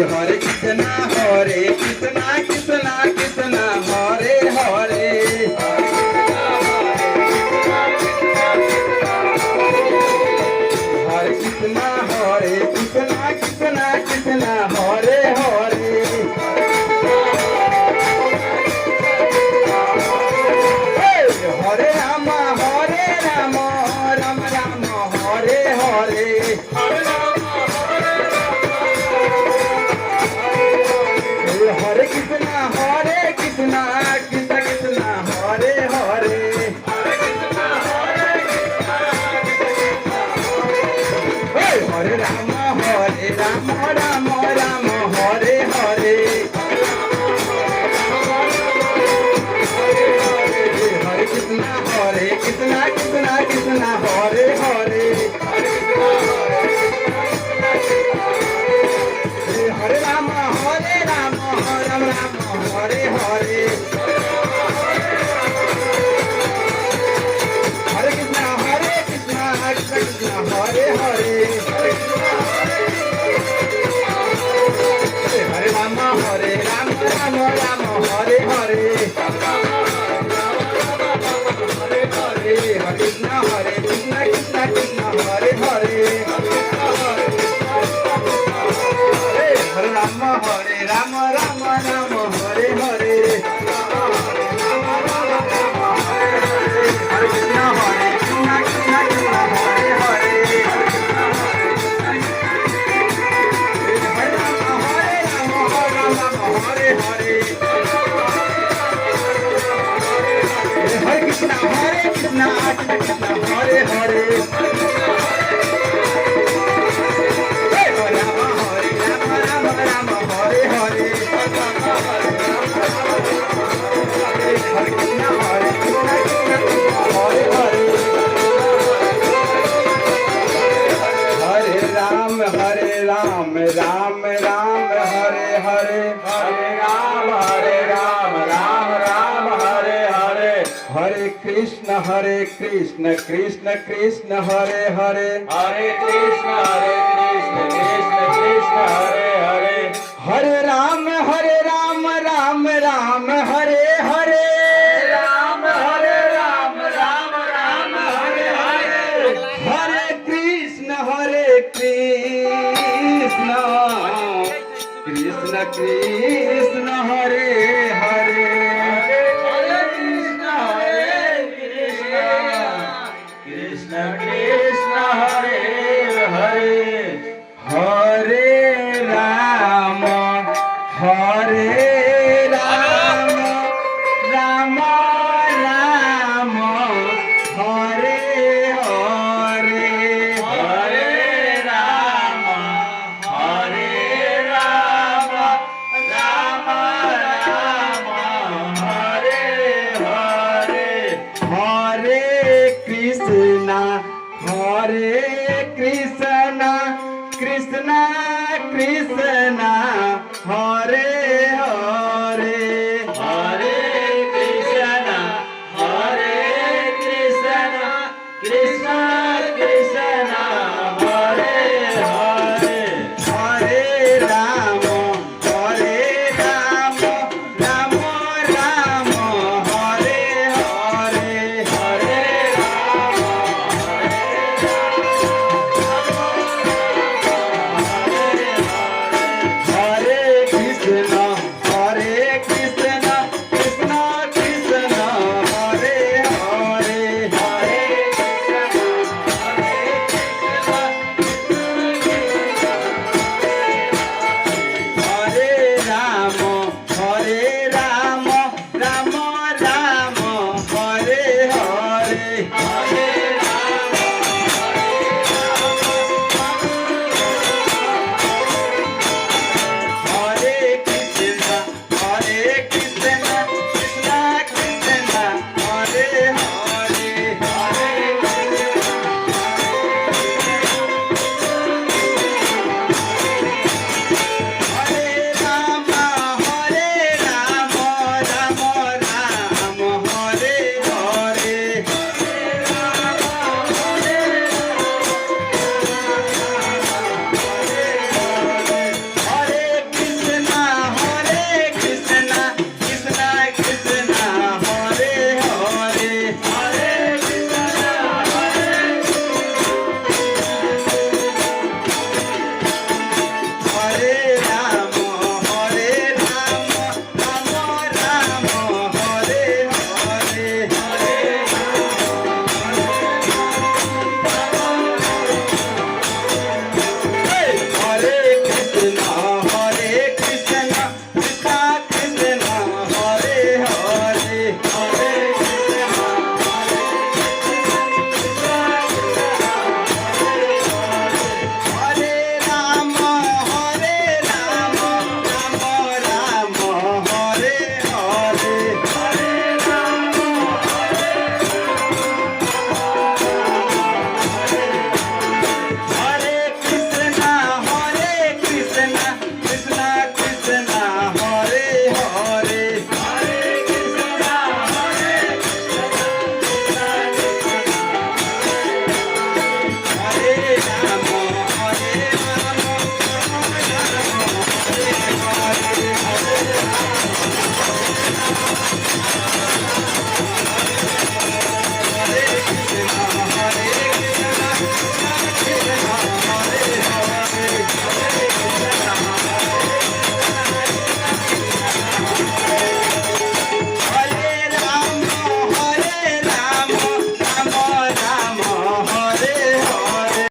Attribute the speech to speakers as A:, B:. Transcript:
A: Hare Krishna Krishna Krishna Hare Hare Hare Krishna Krishna Krishna Hare Hare Hare Rama Rama Rama Hare Hare Hare Krishna Krishna Krishna Hare Hare Hare Rama Rama Rama Hare Hare Hare Krishna Krishna Krishna Hare Hare Hare Rama Rama Rama Hare Hare Hare Krishna Krishna Krishna Hare Hare Hare Rama Rama Rama Hare Hare Hare Krishna Krishna Krishna Hare Hare Hare Rama Rama Rama Hare Hare Hare Krishna Krishna Krishna Hare Hare Hare Rama Rama Hare Hare Hare Krishna Krishna Hare Hare Ram Ram Hare Hare Hare Ram Ram Ram Hare Hare Hare Krishna Krishna Krishna Hare Hare Hare Krishna Krishna Krishna Hare Hare Hare Ram Ram Ram Hare Hare Ram Ram Ram Hare Hare Hare Krishna Krishna Krishna Hare Hare Hare Krishna Krishna Krishna Hare Hare Hare Rama Rama Rama Hare Hare Hare Rama Rama Hare Hare Hare Krishna Krishna Krishna